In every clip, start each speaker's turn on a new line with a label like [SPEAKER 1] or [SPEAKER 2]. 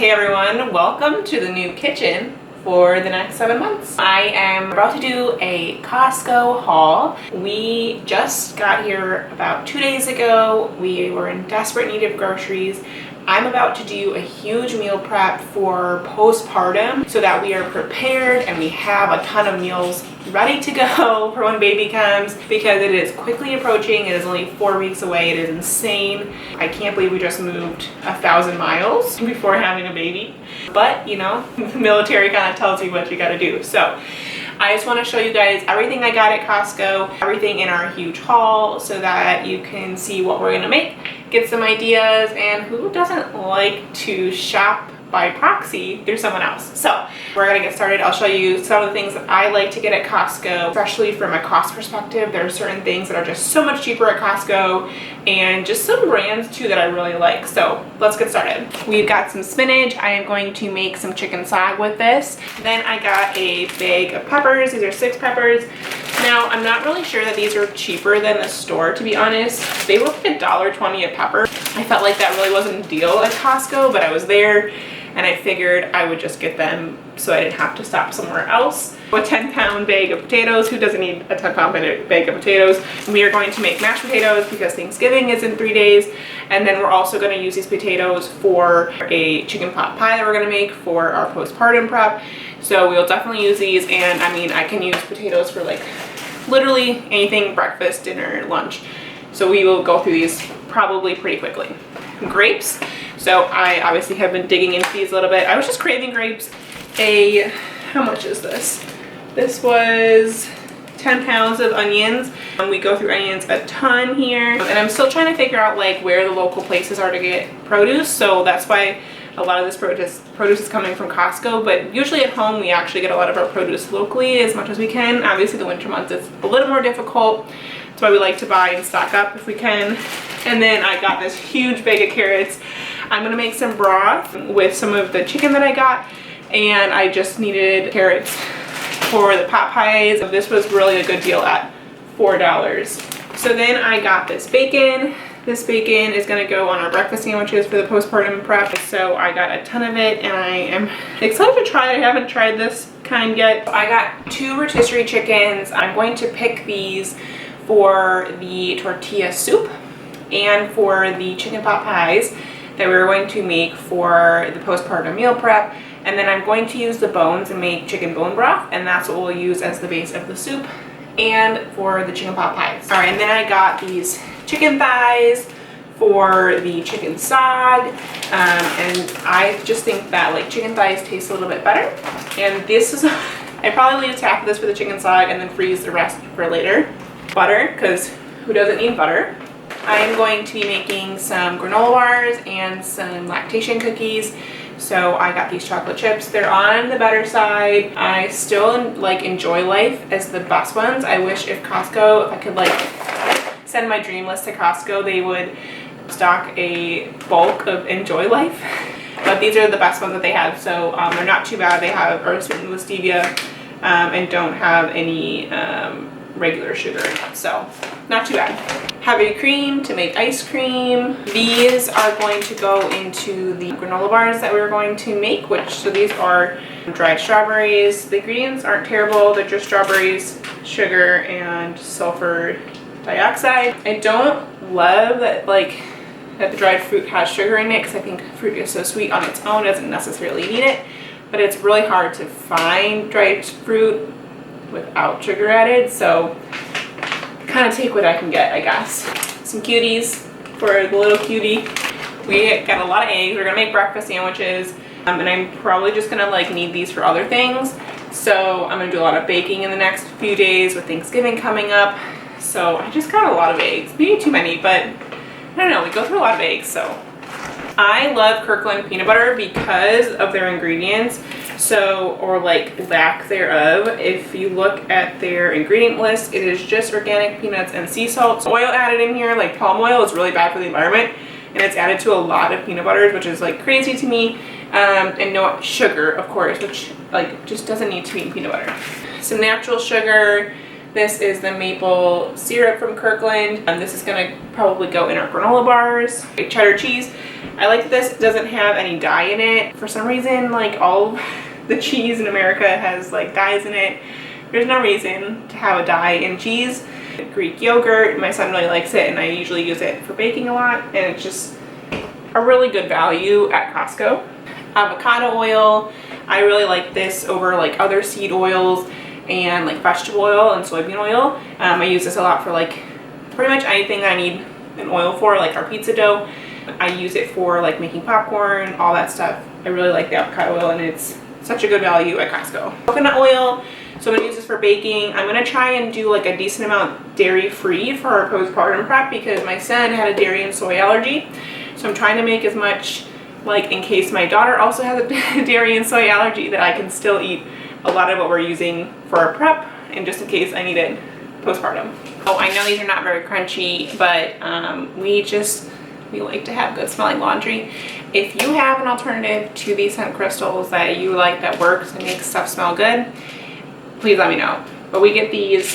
[SPEAKER 1] Hey everyone, welcome to the new kitchen for the next 7 months. I am about to do a Costco haul. We just got here about 2 days ago. We were in desperate need of groceries. I'm about to do a huge meal prep for postpartum so that we are prepared and we have a ton of meals ready to go for when baby comes, because it is quickly approaching. It is only 4 weeks away. It is insane. I can't believe we just moved 1,000 miles before having a baby. But you know, the military kind of tells you what you got to do. So I just want to show you guys everything I got at Costco, everything in our huge haul, so that you can see what we're going to make, get some ideas, and who doesn't like to shop by proxy through someone else. So we're gonna get started. I'll show you some of the things that I like to get at Costco, especially from a cost perspective. There are certain things that are just so much cheaper at Costco, and just some brands too that I really like. So let's get started. We've got some spinach. I am going to make some chicken sag with this. Then I got a bag of peppers. These are 6 peppers. Now, I'm not really sure that these are cheaper than the store, to be honest. They were like $1.20 a pepper. I felt like that really wasn't a deal at Costco, but I was there and I figured I would just get them so I didn't have to stop somewhere else. A 10-pound bag of potatoes. Who doesn't need a 10-pound bag of potatoes? We are going to make mashed potatoes because Thanksgiving is in 3 days. And then we're also going to use these potatoes for a chicken pot pie that we're going to make for our postpartum prep. So we'll definitely use these. And I mean, I can use potatoes for like literally anything: breakfast, dinner, lunch. So we will go through these probably pretty quickly. Grapes. So I obviously have been digging into these a little bit. I was just craving grapes. How much is this? This was 10 pounds of onions. We go through onions a ton here. And I'm still trying to figure out like where the local places are to get produce. So that's why a lot of this produce is coming from Costco. But usually at home, we actually get a lot of our produce locally as much as we can. Obviously the winter months it's a little more difficult. That's why we like to buy and stock up if we can. And then I got this huge bag of carrots. I'm gonna make some broth with some of the chicken that I got, and I just needed carrots for the pot pies. This was really a good deal at $4. So then I got this bacon. This bacon is gonna go on our breakfast sandwiches for the postpartum prep. So I got a ton of it and I am excited to try it. I haven't tried this kind yet. I got 2 rotisserie chickens. I'm going to pick these for the tortilla soup and for the chicken pot pies that we're going to make for the postpartum meal prep. And then I'm going to use the bones and make chicken bone broth, and that's what we'll use as the base of the soup and for the chicken pot pies. All right, and then I got these chicken thighs for the chicken sag, and I just think that like chicken thighs taste a little bit better. And this is, I probably use half of this for the chicken sag and then freeze the rest for later. Butter, because who doesn't need butter? I am going to be making some granola bars and some lactation cookies. So I got these chocolate chips. They're on the better side. I still like Enjoy Life as the best ones. I wish if Costco, if I could like send my dream list to Costco, they would stock a bulk of Enjoy Life. But these are the best ones that they have. So they're not too bad. They are sweetened with stevia and don't have any regular sugar in it, so not too bad. Heavy cream to make ice cream. These are going to go into the granola bars that we're going to make, so these are dried strawberries. The ingredients aren't terrible. They're just strawberries, sugar, and sulfur dioxide. I don't love that that the dried fruit has sugar in it, because I think fruit is so sweet on its own, doesn't necessarily need it, but it's really hard to find dried fruit without sugar added, so kind of take what I can get, I guess. Some cuties for the little cutie. We got a lot of eggs. We're gonna make breakfast sandwiches, and I'm probably just gonna like need these for other things. So I'm gonna do a lot of baking in the next few days with Thanksgiving coming up. So I just got a lot of eggs, maybe too many, but I don't know, we go through a lot of eggs. So I love Kirkland peanut butter because of their ingredients. So, or like lack thereof. If you look at their ingredient list, it is just organic peanuts and sea salt. Oil added in here, like palm oil, is really bad for the environment, and it's added to a lot of peanut butters, which is like crazy to me. And no sugar, of course, which like just doesn't need to be in peanut butter. Some natural sugar, This is the maple syrup from Kirkland, and this is gonna probably go in our granola bars. Cheddar cheese. I like that this doesn't have any dye in it. For some reason, like all the cheese in America has like dyes in it. There's no reason to have a dye in cheese. Greek yogurt, my son really likes it, and I usually use it for baking a lot, and it's just a really good value at Costco. Avocado oil, I really like this over like other seed oils and like vegetable oil and soybean oil. I use this a lot for like pretty much anything I need an oil for, like our pizza dough. I use it for like making popcorn, all that stuff. I really like the avocado oil, and it's such a good value at Costco. Coconut oil, so I'm gonna use this for baking. I'm gonna try and do like a decent amount dairy-free for our postpartum prep because my son had a dairy and soy allergy. So I'm trying to make as much, like in case my daughter also has a dairy and soy allergy, that I can still eat a lot of what we're using for our prep, and just in case I need it postpartum. Oh, I know these are not very crunchy, but we like to have good smelling laundry. If you have an alternative to these scent crystals that you like that works and makes stuff smell good, please let me know. But we get these,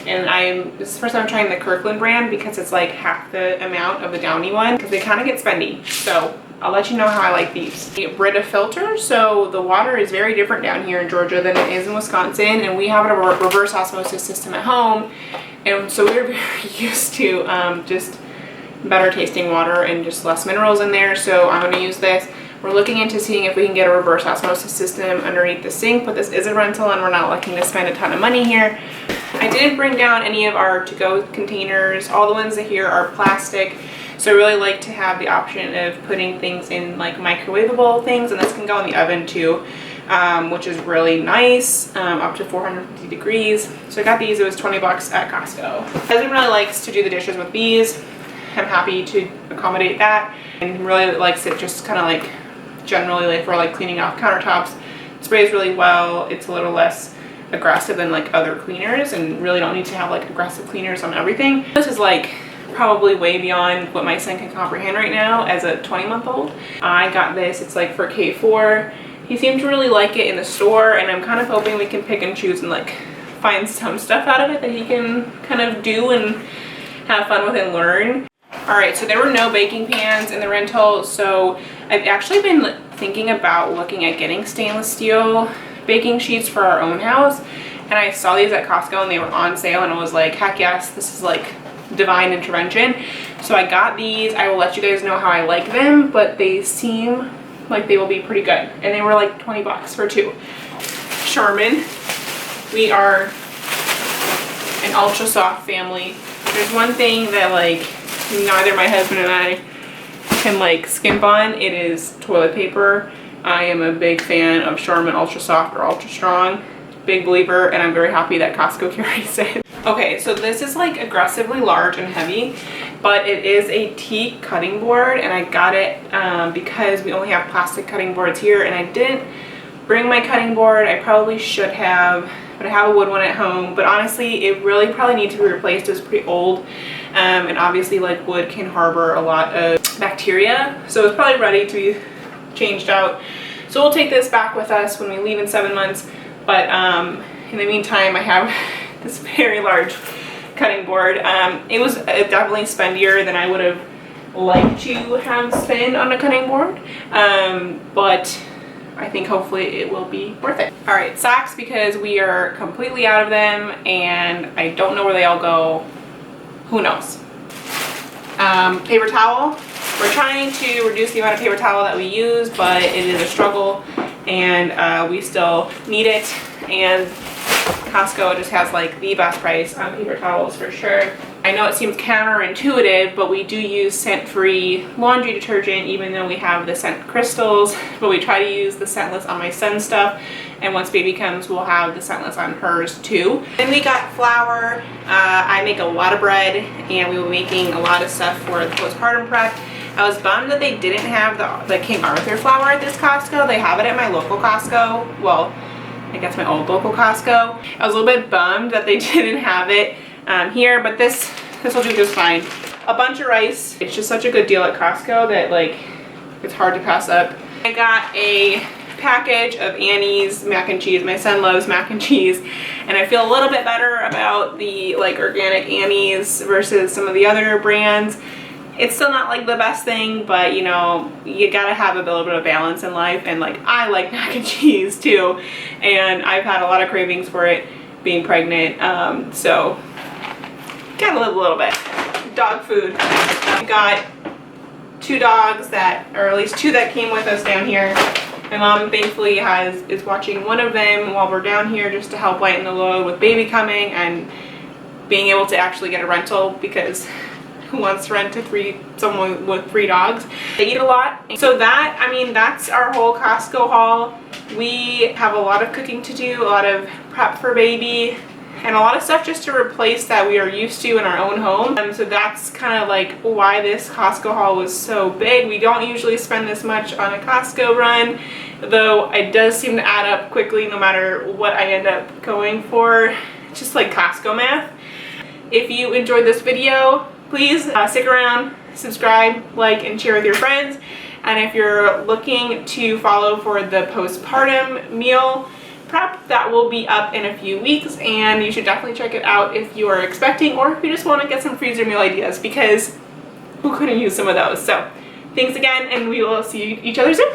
[SPEAKER 1] and this is the first time I'm trying the Kirkland brand because it's like half the amount of the Downy one because they kind of get spendy. So I'll let you know how I like these. Get rid of filters, so the water is very different down here in Georgia than it is in Wisconsin, and we have a reverse osmosis system at home, and so we're very used to just better tasting water and just less minerals in there. So I'm going to use this. We're looking into seeing if we can get a reverse osmosis system underneath the sink, but this is a rental and we're not looking to spend a ton of money here. I didn't bring down any of our to-go containers. All the ones that here are plastic, so I really like to have the option of putting things in like microwavable things, and this can go in the oven too, which is really nice, up to 450 degrees. So I got these, it was 20 bucks at Costco. My husband really likes to do the dishes with these. I'm happy to accommodate that, and really likes it just kind of like generally like for like cleaning off countertops. It sprays really well. It's a little less aggressive than like other cleaners, and really don't need to have like aggressive cleaners on everything. This is like probably way beyond what my son can comprehend right now as a 20-month-old. I got this, it's like for K4. He seemed to really like it in the store, and I'm kind of hoping we can pick and choose and like find some stuff out of it that he can kind of do and have fun with and learn. Alright, so there were no baking pans in the rental, so I've actually been thinking about looking at getting stainless steel baking sheets for our own house, and I saw these at Costco and they were on sale, and I was like, heck yes, this is like divine intervention. So I got these. I will let you guys know how I like them, but they seem like they will be pretty good, and they were like 20 bucks for two. Charmin, we are an ultra soft family. There's one thing that like neither my husband and I can like skimp on. It is toilet paper. I am a big fan of Charmin Ultra Soft or Ultra Strong. Big believer, and I'm very happy that Costco carries it. Okay, so this is like aggressively large and heavy, but it is a teak cutting board, and I got it because we only have plastic cutting boards here, and I didn't bring my cutting board. I probably should have, but I have a wood one at home. But honestly, it really probably needs to be replaced. It's pretty old. And obviously like wood can harbor a lot of bacteria, so it's probably ready to be changed out. So we'll take this back with us when we leave in 7 months, but in the meantime I have this very large cutting board. It was definitely spendier than I would have liked to have spent on a cutting board, but I think hopefully it will be worth it. All right, socks, because we are completely out of them and I don't know where they all go. Who knows? Paper towel. We're trying to reduce the amount of paper towel that we use, but it is a struggle, and we still need it. And Costco just has like the best price on paper towels for sure. I know it seems counterintuitive, but we do use scent-free laundry detergent, even though we have the scent crystals, but we try to use the scentless on my son's stuff, and once baby comes, we'll have the scentless on hers too. Then we got flour. I make a lot of bread, and we were making a lot of stuff for the postpartum prep. I was bummed that they didn't have the King Arthur flour at this Costco. They have it at my local Costco. Well, I guess my old local Costco. I was a little bit bummed that they didn't have it here, but this will do just fine. A bunch of rice. It's just such a good deal at Costco that like it's hard to pass up. I got a package of Annie's mac and cheese. My son loves mac and cheese, and I feel a little bit better about the like organic Annie's versus some of the other brands. It's still not like the best thing, but you know, you gotta have a little bit of balance in life, and like I like mac and cheese too, and I've had a lot of cravings for it being pregnant, so gotta live a little bit. Dog food. We got 2 dogs that, or at least 2 that came with us down here. My mom thankfully is watching one of them while we're down here just to help lighten the load with baby coming and being able to actually get a rental, because who wants to rent to someone with 3 dogs? They eat a lot. So that, I mean, that's our whole Costco haul. We have a lot of cooking to do, a lot of prep for baby, and a lot of stuff just to replace that we are used to in our own home. So that's kind of like why this Costco haul was so big. We don't usually spend this much on a Costco run, though it does seem to add up quickly no matter what I end up going for. It's just like Costco math. If you enjoyed this video, please stick around, subscribe, like, and share with your friends. And if you're looking to follow for the postpartum meal prep, that will be up in a few weeks, and you should definitely check it out if you are expecting, or if you just want to get some freezer meal ideas, because who couldn't use some of those? So thanks again, and we will see each other soon.